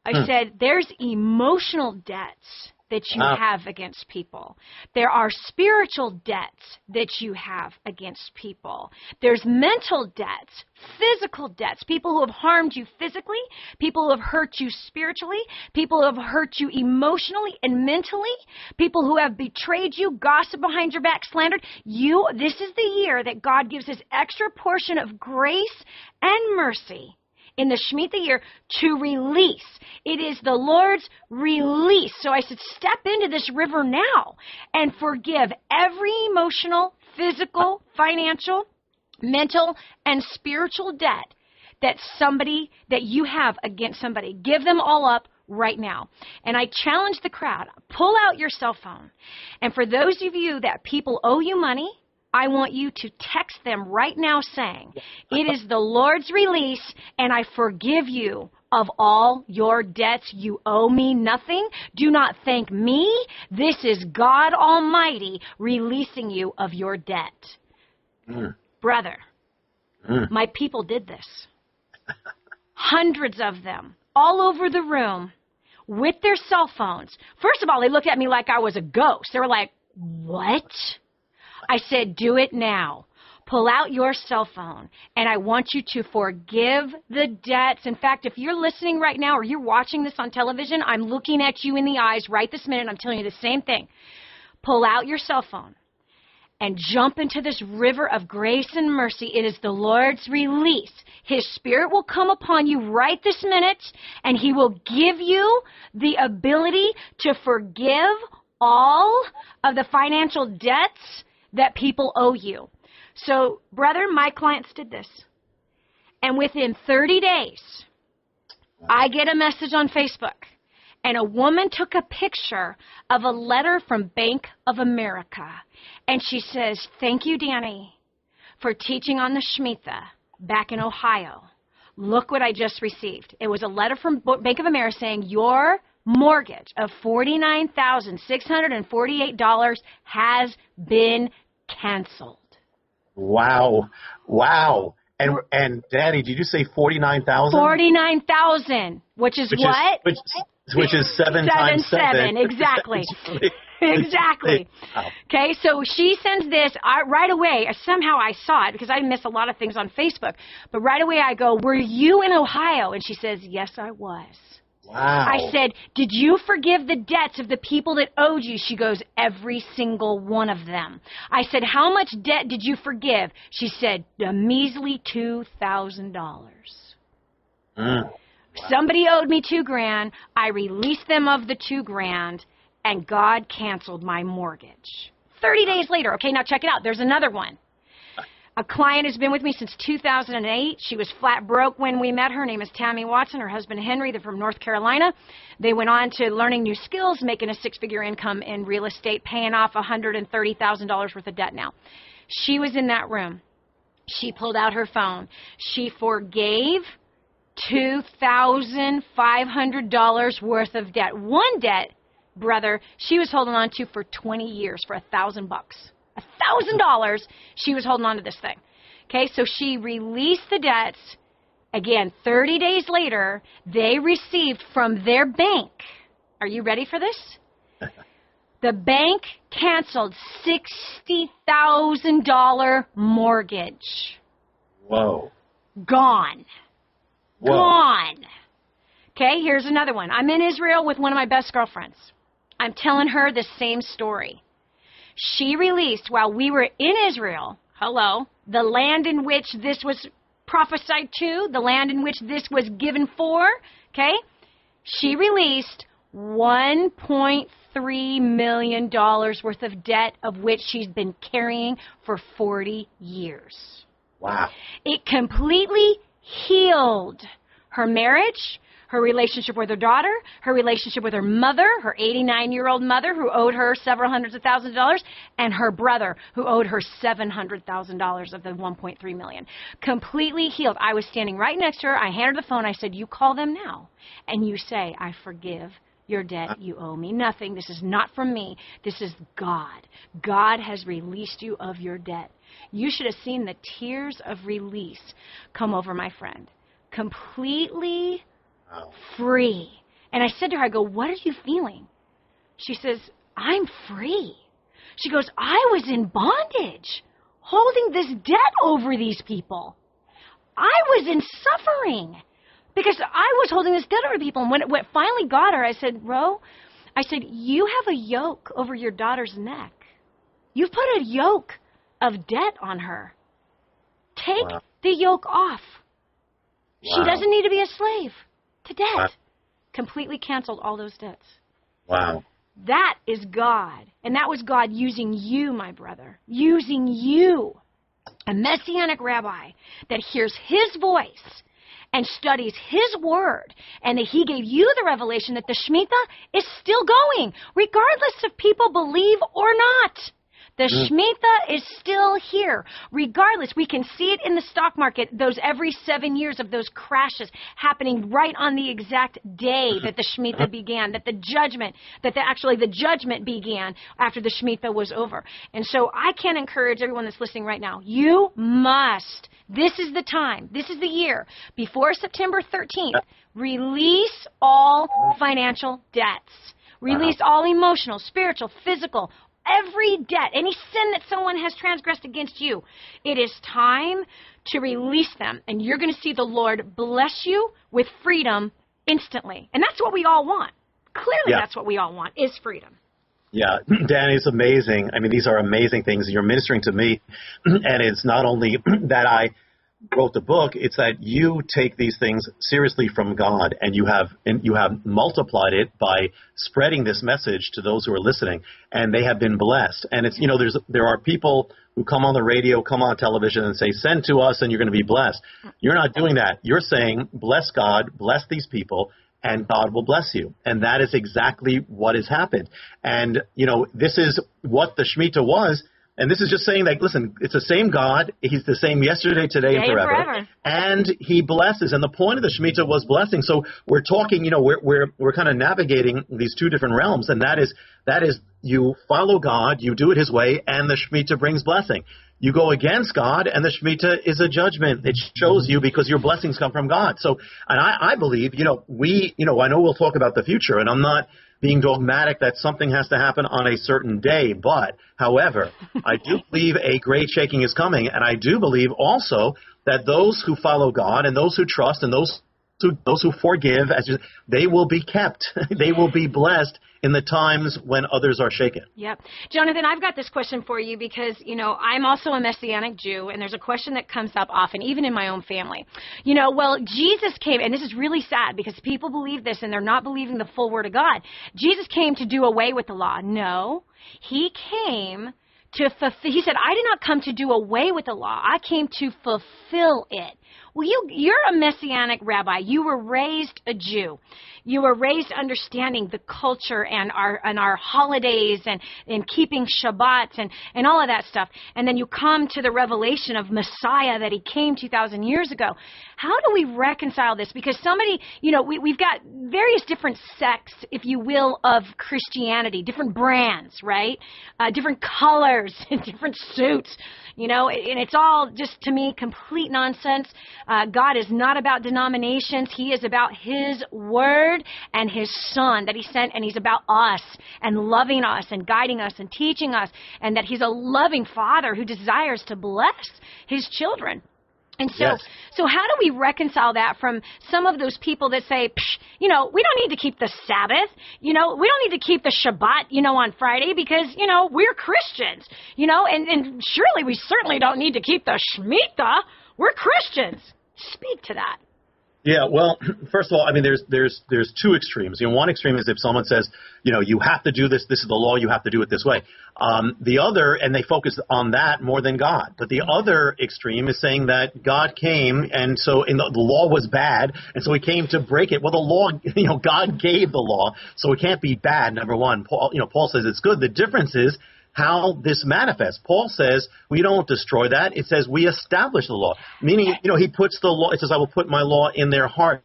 I said there's emotional debts that you have against people. There are spiritual debts that you have against people. There's mental debts, physical debts, people who have harmed you physically, people who have hurt you spiritually, people who have hurt you emotionally and mentally, people who have betrayed you, gossiped behind your back, slandered you. This is the year that God gives this extra portion of grace and mercy in the Shemitah year to release. It is the Lord's release. So I said, step into this river now and forgive every emotional, physical, financial, mental, and spiritual debt that you have against somebody. Give them all up right now. And I challenge the crowd, pull out your cell phone. And for those of you that people owe you money, I want you to text them right now saying, it is the Lord's release, and I forgive you of all your debts. You owe me nothing. Do not thank me. This is God Almighty releasing you of your debt. Brother, my people did this. Hundreds of them, all over the room, with their cell phones. First of all, they looked at me like I was a ghost. They were like, what? I said, do it now. Pull out your cell phone, and I want you to forgive the debts. In fact, if you're listening right now or you're watching this on television, I'm looking at you in the eyes right this minute. I'm telling you the same thing. Pull out your cell phone and jump into this river of grace and mercy. It is the Lord's release. His Spirit will come upon you right this minute, and He will give you the ability to forgive all of the financial debts that people owe you. So, brother, my clients did this. And within 30 days, I get a message on Facebook, and a woman took a picture of a letter from Bank of America. And she says, thank you, Danny, for teaching on the Shemitah back in Ohio. Look what I just received. It was a letter from Bank of America saying your mortgage of $49,648 has been canceled. Wow. And Danny, did you say 49,000? 49,000, which is what? Which is 7 times 7. Exactly. Exactly. Wow. Okay, so she sends this right away. Somehow I saw it because I miss a lot of things on Facebook. But right away I go, were you in Ohio? And she says, yes, I was. Wow. I said, did you forgive the debts of the people that owed you? She goes, every single one of them. I said, how much debt did you forgive? She said, a measly $2,000. Wow. Somebody owed me $2,000. I released them of the $2,000. and God canceled my mortgage. 30 days later. Okay, now check it out. There's another one. A client has been with me since 2008. She was flat broke when we met her. Her name is Tammy Watson. Her husband, Henry, they're from North Carolina. They went on to learning new skills, making a six-figure income in real estate, paying off $130,000 worth of debt now. She was in that room. She pulled out her phone. She forgave $2,500 worth of debt. One debt, brother, she was holding on to for 20 years for $1,000. $1,000 she was holding on to this thing. Okay, so she released the debts. Again, 30 days later, they received from their bank. Are you ready for this? The bank canceled $60,000 mortgage. Whoa. Gone. Whoa. Gone. Okay, here's another one. I'm in Israel with one of my best girlfriends. I'm telling her the same story. She released, while we were in Israel, the land in which this was prophesied to, the land in which this was given for, okay? She released $1.3 million worth of debt, of which she's been carrying for 40 years. Wow. It completely healed her marriage, her relationship with her daughter, her relationship with her mother, her 89-year-old mother who owed her several hundreds of thousands of dollars, and her brother who owed her $700,000 of the $1.3 million. Completely healed. I was standing right next to her. I handed her the phone. I said, you call them now, and you say, I forgive your debt. You owe me nothing. This is not from me. This is God. God has released you of your debt. You should have seen the tears of release come over my friend. Completely free. And I said to her, I go, what are you feeling? She says, I'm free. She goes, I was in bondage, holding this debt over these people. I was in suffering because I was holding this debt over people. And when it finally got her, I said, Ro, I said, you have a yoke over your daughter's neck. You've put a yoke of debt on her. Take the yoke off. She doesn't need to be a slave to debt. Completely canceled all those debts. Wow. That is God. And that was God using you, my brother. Using you, a messianic rabbi that hears his voice and studies his word, and that he gave you the revelation that the Shemitah is still going, regardless if people believe or not. The Shemitah is still here. Regardless, we can see it in the stock market, those every 7 years of those crashes happening right on the exact day that the Shemitah began, that the judgment began after the Shemitah was over. And so I can encourage everyone that's listening right now, you must, this is the time, this is the year, before September 13th, release all financial debts. Release all emotional, spiritual, physical, every debt, any sin that someone has transgressed against you. It is time to release them, and you're going to see the Lord bless you with freedom instantly. And that's what we all want. Clearly, that's what we all want, is freedom. Yeah, Danny, it's amazing. I mean, these are amazing things. You're ministering to me, and it's not only that I wrote the book, it's that you take these things seriously from God, and you have multiplied it by spreading this message to those who are listening, and they have been blessed. And it's, there are people who come on the radio, come on television, and say, send to us and you're going to be blessed. You're not doing that. You're saying, bless God, bless these people, and God will bless you. And that is exactly what has happened. And, this is what the Shemitah was. And this is just saying that, listen, it's the same God. He's the same yesterday, today, and forever. And he blesses. And the point of the Shemitah was blessing. So we're talking, we're kind of navigating these two different realms. And that is you follow God, you do it his way, and the Shemitah brings blessing. You go against God, and the Shemitah is a judgment. It shows you because your blessings come from God. So, and I believe, I know we'll talk about the future, and I'm not being dogmatic that something has to happen on a certain day. But, however, I do believe a great shaking is coming, and I do believe also that those who follow God and those who trust and those who forgive, they will be kept. They will be blessed, in the times when others are shaken. Yep. Jonathan, I've got this question for you because, I'm also a Messianic Jew, and there's a question that comes up often, even in my own family. Well, Jesus came, and this is really sad because people believe this and they're not believing the full word of God. Jesus came to do away with the law. No, he came to fulfill. He said, I did not come to do away with the law. I came to fulfill it. Well, you're a Messianic rabbi. You were raised a Jew. You were raised understanding the culture and our holidays and keeping Shabbat and all of that stuff. And then you come to the revelation of Messiah that he came 2,000 years ago. How do we reconcile this? Because we've got various different sects, if you will, of Christianity, different brands, right? Different colors and different suits, and it's all just, to me, complete nonsense. God is not about denominations. He is about his word and his son that he sent, and he's about us and loving us and guiding us and teaching us, and that he's a loving father who desires to bless his children. And so, yes. So how do we reconcile that from some of those people that say, we don't need to keep the Sabbath, we don't need to keep the Shabbat, on Friday because, we're Christians, and surely we certainly don't need to keep the Shemitah. We're Christians. Speak to that. Yeah, well, first of all, there's two extremes. One extreme is if someone says, you have to do this is the law, you have to do it this way. The other, and they focus on that more than God. But the other extreme is saying that God came, and so the law was bad, and so he came to break it. Well, the law, God gave the law, so it can't be bad, number one. Paul says it's good. The difference is how this manifests. Paul says we don't destroy that. It says we establish the law. Meaning, he puts the law, it says I will put my law in their hearts.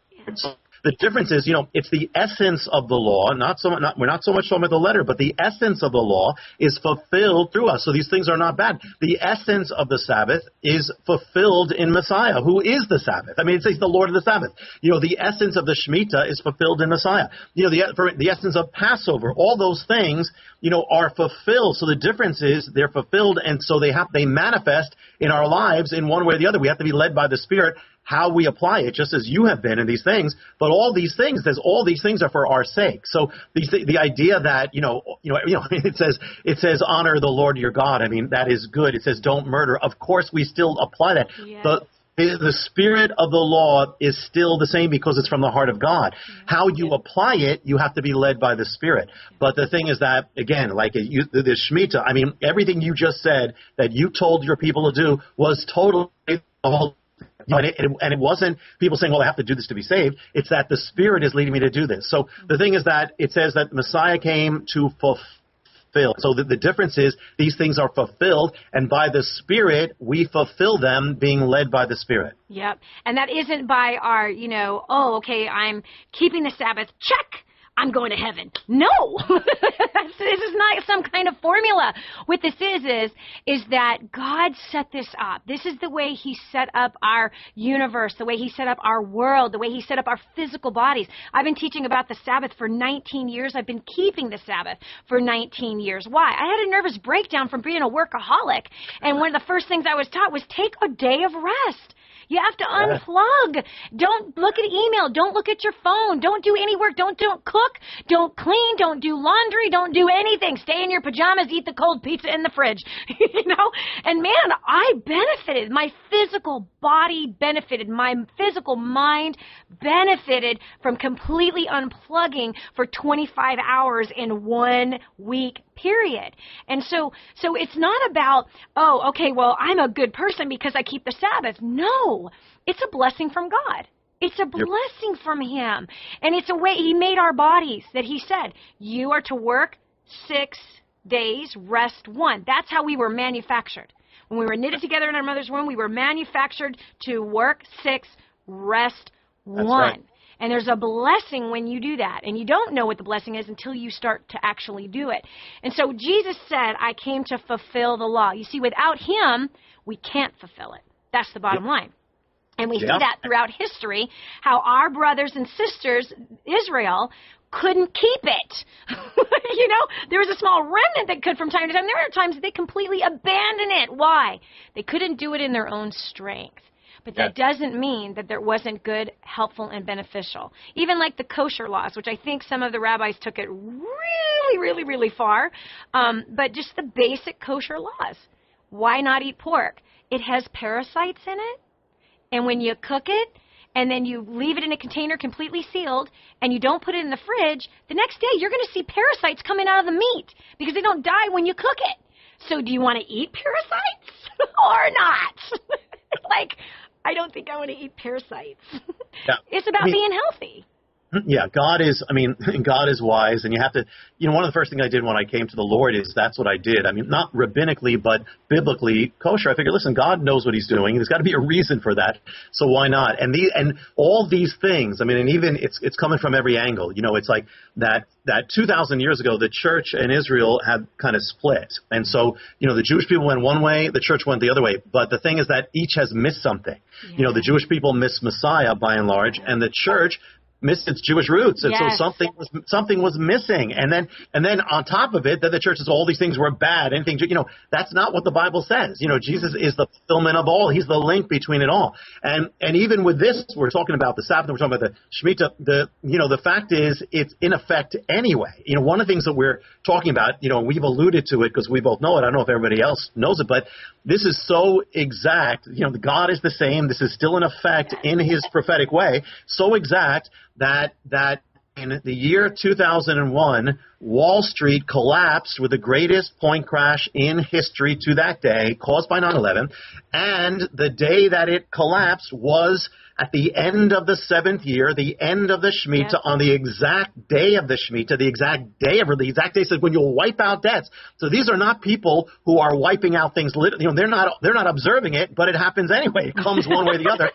The difference is, it's the essence of the law, we're not so much talking about the letter, but the essence of the law is fulfilled through us. So these things are not bad. The essence of the Sabbath is fulfilled in Messiah, who is the Sabbath. It says the Lord of the Sabbath. The essence of the Shemitah is fulfilled in Messiah. The essence of Passover, all those things, are fulfilled. So the difference is they're fulfilled, and so they manifest in our lives in one way or the other. We have to be led by the Spirit. How we apply it, just as you have been in these things, but all these things are for our sake. So the idea that it says honor the Lord your God. That is good. It says don't murder. Of course, we still apply that. Yeah. The spirit of the law is still the same because it's from the heart of God. How you apply it, you have to be led by the Spirit. But the thing is that, again, like the Shemitah, everything you just said that you told your people to do was totally the whole. And it wasn't people saying, well, I have to do this to be saved. It's that the Spirit is leading me to do this. So the thing is that it says that Messiah came to fulfill. So the difference is these things are fulfilled, and by the Spirit, we fulfill them being led by the Spirit. Yep. And that isn't by our, I'm keeping the Sabbath. Check. I'm going to heaven. No, this is not some kind of formula. What this is that God set this up. This is the way he set up our universe, the way he set up our world, the way he set up our physical bodies. I've been teaching about the Sabbath for 19 years. I've been keeping the Sabbath for 19 years. Why? I had a nervous breakdown from being a workaholic, and one of the first things I was taught was take a day of rest. You have to unplug. Don't look at email. Don't look at your phone. Don't do any work. Don't cook. Don't clean. Don't do laundry. Don't do anything. Stay in your pajamas. Eat the cold pizza in the fridge. And man, I benefited. My physical body benefited. My physical mind benefited from completely unplugging for 25 hours in 1 week period. And so it's not about, I'm a good person because I keep the Sabbath. No, it's a blessing from God. It's a blessing from him. And it's a way he made our bodies that he said, you are to work 6 days, rest 1. That's how we were manufactured. When we were knitted together in our mother's womb, we were manufactured to work 6, rest 1. Right. And there's a blessing when you do that. And you don't know what the blessing is until you start to actually do it. And so Jesus said, I came to fulfill the law. You see, without him, we can't fulfill it. That's the bottom line. And we see that throughout history, how our brothers and sisters, Israel, couldn't keep it. There was a small remnant that could from time to time. There are times that they completely abandon it. Why? They couldn't do it in their own strength. But that doesn't mean that there wasn't good, helpful, and beneficial. Even like the kosher laws, which I think some of the rabbis took it really, really, really far. But just the basic kosher laws. Why not eat pork? It has parasites in it. And when you cook it, and then you leave it in a container completely sealed, and you don't put it in the fridge, the next day you're going to see parasites coming out of the meat because they don't die when you cook it. So do you want to eat parasites or not? Like, I don't think I want to eat parasites. Yeah. It's about being healthy. Yeah, God is wise, and you have to, one of the first things I did when I came to the Lord is that's what I did. I mean, not rabbinically, but biblically kosher. I figured, listen, God knows what he's doing. There's got to be a reason for that, so why not? And all these things, I mean, and even it's coming from every angle. It's like that 2,000 years ago, the church and Israel had kind of split. And so, the Jewish people went one way, the church went the other way. But the thing is that each has missed something. Yeah. The Jewish people missed Messiah by and large, and the church missed its Jewish roots, and so something was missing. And then on top of it, that the church says all these things were bad. Anything, that's not what the Bible says. Jesus is the fulfillment of all. He's the link between it all. And even with this, we're talking about the Sabbath, we're talking about the Shemitah. The fact is, it's in effect anyway. One of the things that we're talking about, we've alluded to it because we both know it. I don't know if everybody else knows it, but this is so exact. God is the same. This is still in effect in his prophetic way. So exact that in the year 2001, Wall Street collapsed with the greatest point crash in history to that day, caused by 9/11. And the day that it collapsed was at the end of the 7th year, the end of the Shemitah, on the exact day of the Shemitah, the exact day says when you'll wipe out debts. So these are not people who are wiping out things. They're not observing it, but it happens anyway. It comes one way or the other.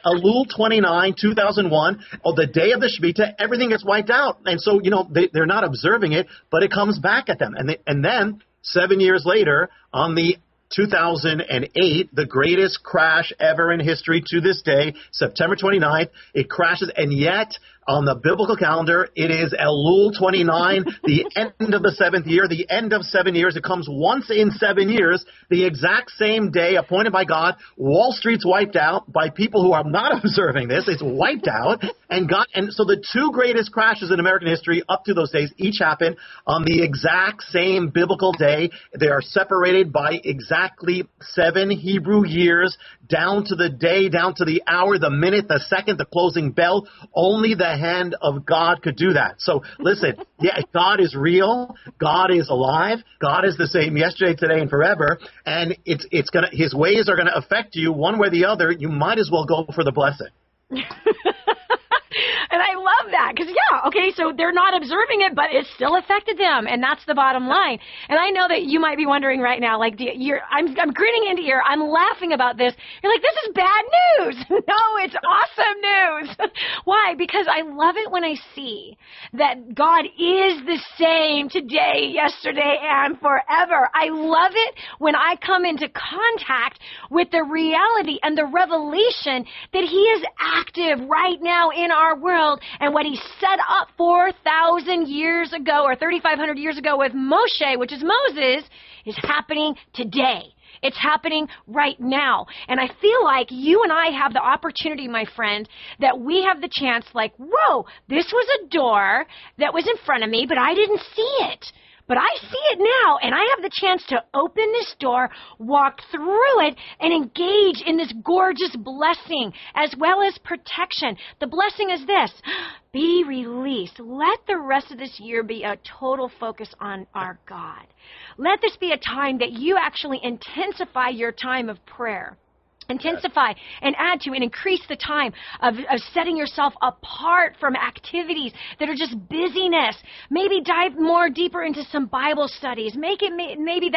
Elul 29, 2001, the day of the Shemitah, everything gets wiped out. And so, they're not observing it, but it comes back at them. And then 7 years later, on the 2008, the greatest crash ever in history to this day, September 29th, it crashes, and yet on the biblical calendar, it is Elul 29, the end of the 7th year, the end of 7 years. It comes once in 7 years, the exact same day appointed by God. Wall Street's wiped out by people who are not observing this. It's wiped out. And so the two greatest crashes in American history up to those days each happened on the exact same biblical day. They are separated by exactly 7 Hebrew years, down to the day, down to the hour, the minute, the second, the closing bell. Only the hand of God could do that. So listen, God is real. God is alive. God is the same yesterday, today, and forever. And his ways are gonna affect you one way or the other. You might as well go for the blessing. And I love that because, so they're not observing it, but it still affected them, and that's the bottom line. And I know that you might be wondering right now, like, I'm grinning into ear, I'm laughing about this. You're like, this is bad news. No, it's awesome news. Why? Because I love it when I see that God is the same today, yesterday, and forever. I love it when I come into contact with the reality and the revelation that he is active right now in our world, and what he set up 4,000 years ago or 3,500 years ago with Moshe, which is Moses, is happening today. It's happening right now. And I feel like you and I have the opportunity, my friend, that we have the chance, like, whoa, this was a door that was in front of me, but I didn't see it. But I see it now, and I have the chance to open this door, walk through it, and engage in this gorgeous blessing as well as protection. The blessing is this: be released. Let the rest of this year be a total focus on our God. Let this be a time that you actually intensify your time of prayer. Intensify and add to and increase the time of setting yourself apart from activities that are just busyness. Maybe dive more deeper into some Bible studies. Maybe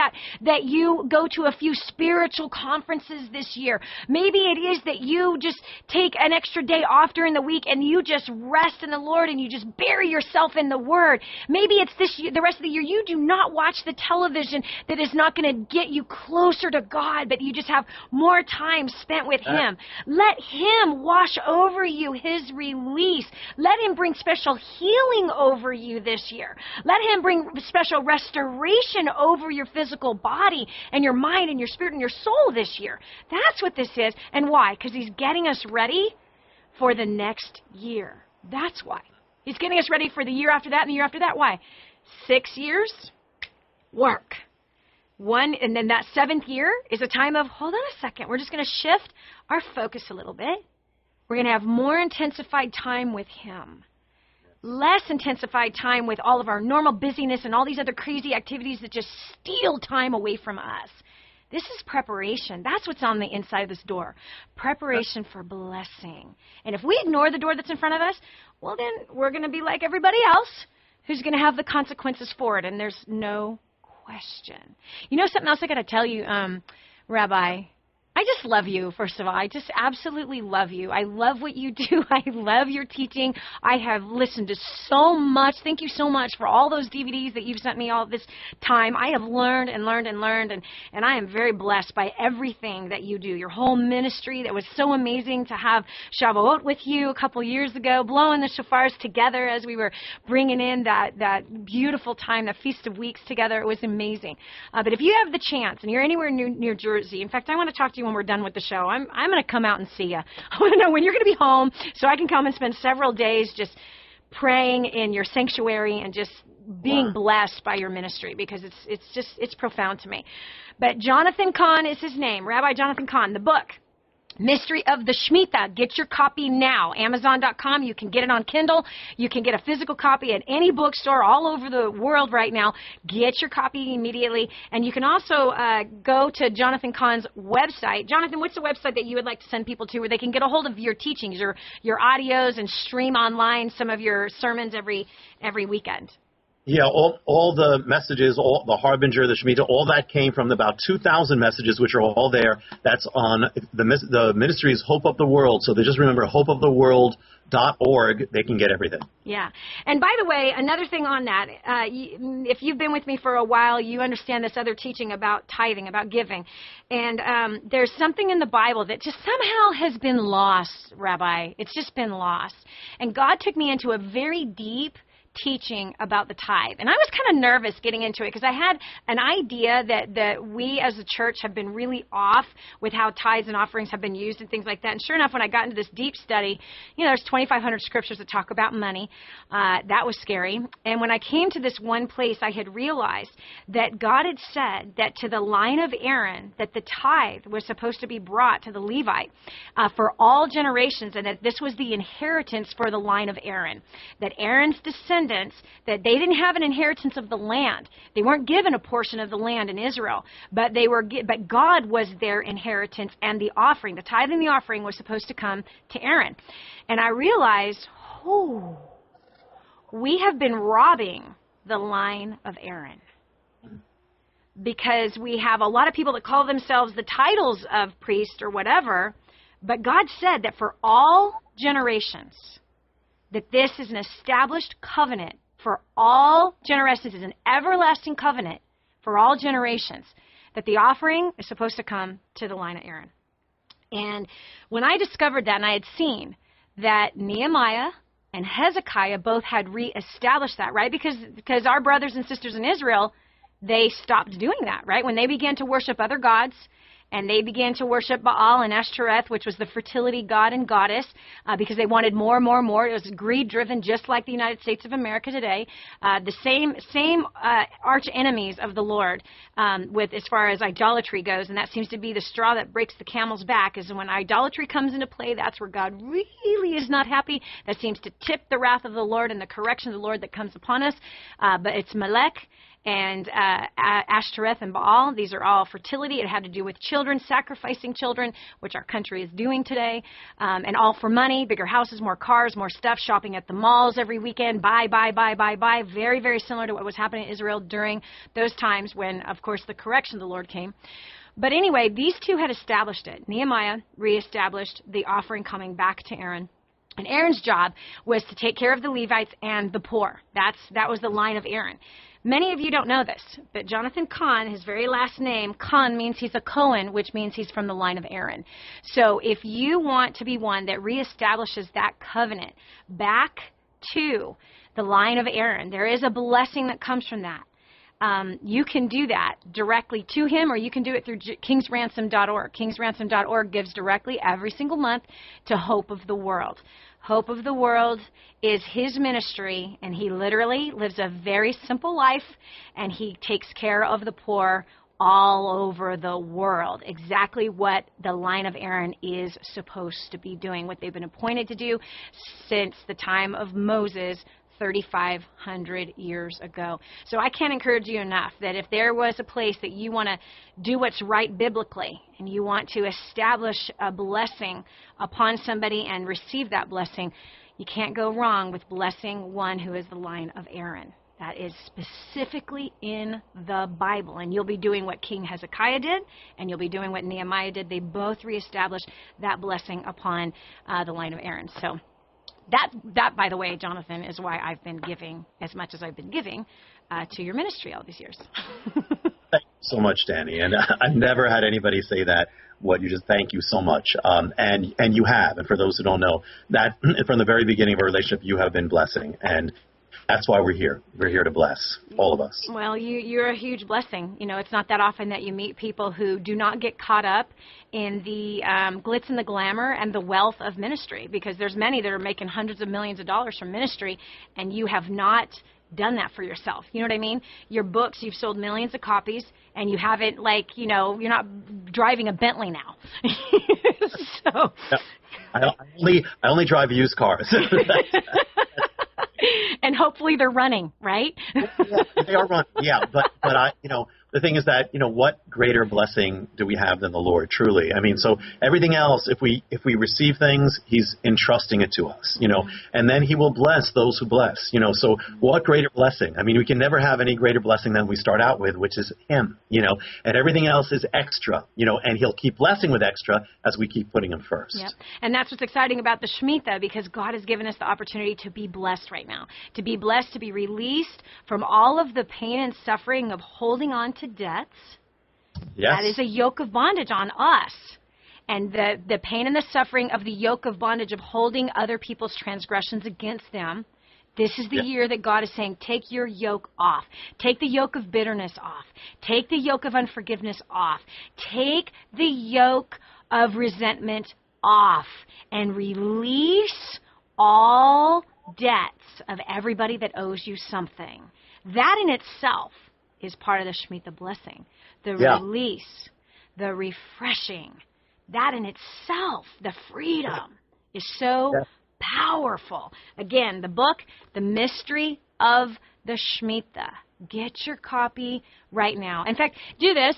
that you go to a few spiritual conferences this year. Maybe it is that you just take an extra day off during the week and you just rest in the Lord and you just bury yourself in the Word. Maybe it's the rest of the year you do not watch the television that is not going to get you closer to God, but you just have more time time spent with him. Let him wash over you his release. Let him bring special healing over you this year. Let him bring special restoration over your physical body and your mind and your spirit and your soul this year. That's what this is. And why? Because he's getting us ready for the next year. That's why. He's getting us ready for the year after that and the year after that. Why? 6 years, work. And then that 7th year is a time of, hold on a second, we're just going to shift our focus a little bit. We're going to have more intensified time with him. Less intensified time with all of our normal busyness and all these other crazy activities that just steal time away from us. This is preparation. That's what's on the inside of this door. Preparation for blessing. And if we ignore the door that's in front of us, well, then we're going to be like everybody else who's going to have the consequences for it. And there's no question. You know something else I got to tell you, Rabbi? I just love you, first of all. I just absolutely love you. I love what you do. I love your teaching. I have listened to so much. Thank you so much for all those DVDs that you've sent me all this time. I have learned and learned and learned, and I am very blessed by everything that you do. Your whole ministry, that was so amazing to have Shavuot with you a couple years ago, blowing the shofars together as we were bringing in that beautiful time, that Feast of Weeks together. It was amazing. But if you have the chance, and you're anywhere near Jersey, in fact, I want to talk to you when we're done with the show. I'm going to come out and see you. I want to know when you're going to be home so I can come and spend several days just praying in your sanctuary and just being blessed by your ministry, because it's profound to me. But Jonathan Cahn is his name, Rabbi Jonathan Cahn. The book, Mystery of the Shemitah. Get your copy now. Amazon.com. You can get it on Kindle. You can get a physical copy at any bookstore all over the world right now. Get your copy immediately. And you can also go to Jonathan Cahn's website. Jonathan, what's the website that you would like to send people to where they can get a hold of your teachings, your audios, and stream online some of your sermons every weekend? Yeah, all the messages, all the Harbinger, the Shemitah, all that came from about 2,000 messages, which are all there. That's on the ministry is Hope of the World. So they just remember hopeoftheworld.org. They can get everything. Yeah. And by the way, another thing on that, if you've been with me for a while, you understand this other teaching about tithing, about giving. And there's something in the Bible that just somehow has been lost, Rabbi. It's just been lost. And God took me into a very deep teaching about the tithe. And I was kind of nervous getting into it because I had an idea that we as a church have been really off with how tithes and offerings have been used and things like that. And sure enough, when I got into this deep study, there's 2,500 scriptures that talk about money. That was scary. And when I came to this one place, I had realized that God had said that to the line of Aaron, that the tithe was supposed to be brought to the Levite for all generations, and that this was the inheritance for the line of Aaron. That Aaron's descendants, that they didn't have an inheritance of the land. They weren't given a portion of the land in Israel, but but God was their inheritance, and the offering, the tithe and the offering, was supposed to come to Aaron. And I realized, we have been robbing the line of Aaron, because we have a lot of people that call themselves the titles of priest or whatever, but God said that for all generations, that this is an established covenant for all generations. It's an everlasting covenant for all generations, that the offering is supposed to come to the line of Aaron. And when I discovered that, and I had seen that Nehemiah and Hezekiah both had reestablished that, right? Because our brothers and sisters in Israel, they stopped doing that, right? When they began to worship other gods, and they began to worship Baal and Ashtoreth, which was the fertility god and goddess, because they wanted more and more and more. It was greed-driven, just like the United States of America today. The same arch enemies of the Lord, with as far as idolatry goes, and that seems to be the straw that breaks the camel's back. Is when idolatry comes into play, that's where God really is not happy. That seems to tip the wrath of the Lord and the correction of the Lord that comes upon us. But it's Melech and Ashtoreth and Baal. These are all fertility. It had to do with children, sacrificing children, which our country is doing today, and all for money, bigger houses, more cars, more stuff, shopping at the malls every weekend, buy. Very, very similar to what was happening in Israel during those times when, of course, the correction of the Lord came. But anyway, these two had established it. Nehemiah reestablished the offering coming back to Aaron. And Aaron's job was to take care of the Levites and the poor. That was the line of Aaron. Many of you don't know this, but Jonathan Cahn, his very last name, Cahn, means he's a Cohen, which means he's from the line of Aaron. So if you want to be one that reestablishes that covenant back to the line of Aaron, there is a blessing that comes from that. You can do that directly to him, or you can do it through kingsransom.org. Kingsransom.org gives directly every single month to Hope of the World. Hope of the World is his ministry, and he literally lives a very simple life, and he takes care of the poor all over the world. Exactly what the line of Aaron is supposed to be doing, what they've been appointed to do since the time of Moses, 3,500 years ago. So I can't encourage you enough that if there was a place that you want to do what's right biblically, and you want to establish a blessing upon somebody and receive that blessing, you can't go wrong with blessing one who is the line of Aaron. That is specifically in the Bible. And you'll be doing what King Hezekiah did, and you'll be doing what Nehemiah did. They both reestablished that blessing upon the line of Aaron. So that, by the way, Jonathan, is why I've been giving as much as I've been giving to your ministry all these years. Thank you so much, Danny. And I've never had anybody say that. Thank you so much. And you have. And for those who don't know, that from the very beginning of our relationship, you have been blessing. And that's why we're here. We're here to bless all of us. Well, you're a huge blessing. You know, it's not that often that you meet people who do not get caught up in the glitz and the glamour and the wealth of ministry, because there's many that are making hundreds of millions of dollars from ministry, and you have not done that for yourself. You know what I mean? Your books, you've sold millions of copies, and you haven't, you're not driving a Bentley now. So, I only drive used cars. And hopefully they're running, right? Yeah, they are running. Yeah, but the thing is that, what greater blessing do we have than the Lord, truly? I mean, so everything else, if we receive things, he's entrusting it to us, and then he will bless those who bless, so what greater blessing? I mean, we can never have any greater blessing than we start out with, which is him, and everything else is extra, and he'll keep blessing with extra as we keep putting him first. Yep. And that's what's exciting about the Shemitah, because God has given us the opportunity to be blessed right now, to be blessed, to be released from all of the pain and suffering of holding on to debts. Yes. That is a yoke of bondage on us. And the pain and the suffering of the yoke of bondage of holding other people's transgressions against them. This is the year that God is saying, take your yoke off. Take the yoke of bitterness off. Take the yoke of unforgiveness off. Take the yoke of resentment off. And release all debts of everybody that owes you something. That in itself is part of the Shemitah blessing. The release, the refreshing, that in itself, the freedom is so powerful. Again, the book, The Mystery of the Shemitah. Get your copy right now. In fact, do this.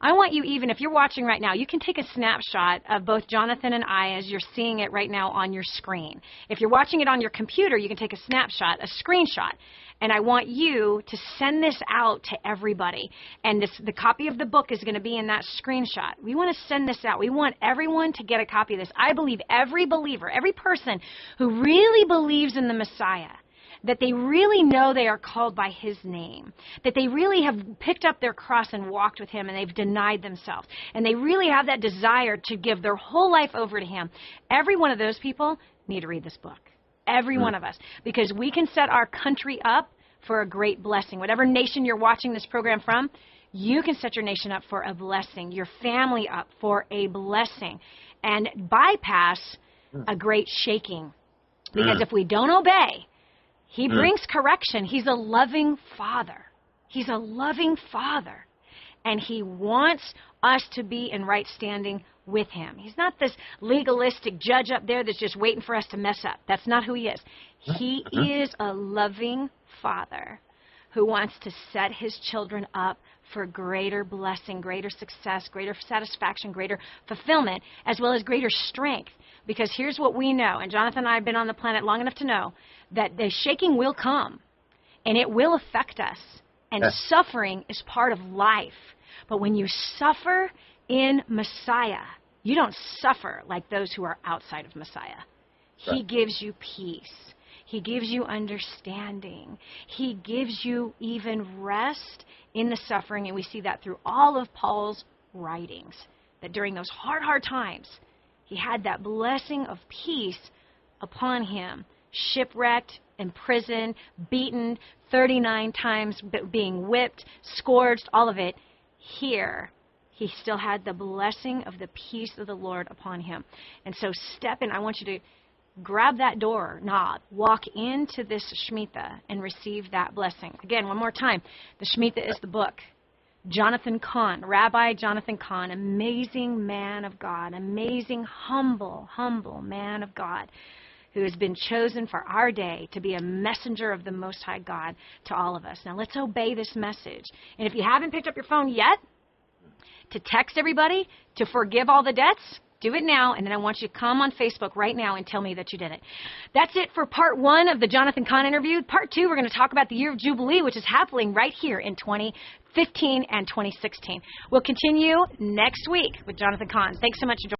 I want you, even if you're watching right now, you can take a snapshot of both Jonathan and I as you're seeing it right now on your screen. If you're watching it on your computer, you can take a snapshot, a screenshot. And I want you to send this out to everybody. And the copy of the book is going to be in that screenshot. We want to send this out. We want everyone to get a copy of this. I believe every believer, every person who really believes in the Messiah, that they really know they are called by his name, that they really have picked up their cross and walked with him, and they've denied themselves, and they really have that desire to give their whole life over to him. Every one of those people need to read this book. Every one of us. Because we can set our country up for a great blessing. Whatever nation you're watching this program from, you can set your nation up for a blessing, your family up for a blessing, and bypass a great shaking. Because if we don't obey, he brings correction. He's a loving father. He's a loving father. And he wants us to be in right standing with him. He's not this legalistic judge up there that's just waiting for us to mess up. That's not who he is. He is a loving father who wants to set his children up for greater blessing, greater success, greater satisfaction, greater fulfillment, as well as greater strength. Because here's what we know, and Jonathan and I have been on the planet long enough to know, that the shaking will come, and it will affect us. And suffering is part of life. But when you suffer in Messiah, you don't suffer like those who are outside of Messiah. He gives you peace. He gives you understanding. He gives you even rest in the suffering. And we see that through all of Paul's writings, that during those hard times, he had that blessing of peace upon him. Shipwrecked, imprisoned, beaten, 39 times being whipped, scourged, all of it. Here, he still had the blessing of the peace of the Lord upon him. And so step in. I want you to grab that door knob, walk into this Shemitah and receive that blessing. Again, one more time. The Shemitah is the book. Jonathan Cahn, Rabbi Jonathan Cahn, amazing man of God, amazing, humble man of God, who has been chosen for our day to be a messenger of the Most High God to all of us. Now, let's obey this message. And if you haven't picked up your phone yet, to text everybody to forgive all the debts, do it now, and then I want you to come on Facebook right now and tell me that you did it. That's it for part 1 of the Jonathan Cahn interview. Part 2, we're going to talk about the year of Jubilee, which is happening right here in 2015 and 2016. We'll continue next week with Jonathan Cahn. Thanks so much for joining.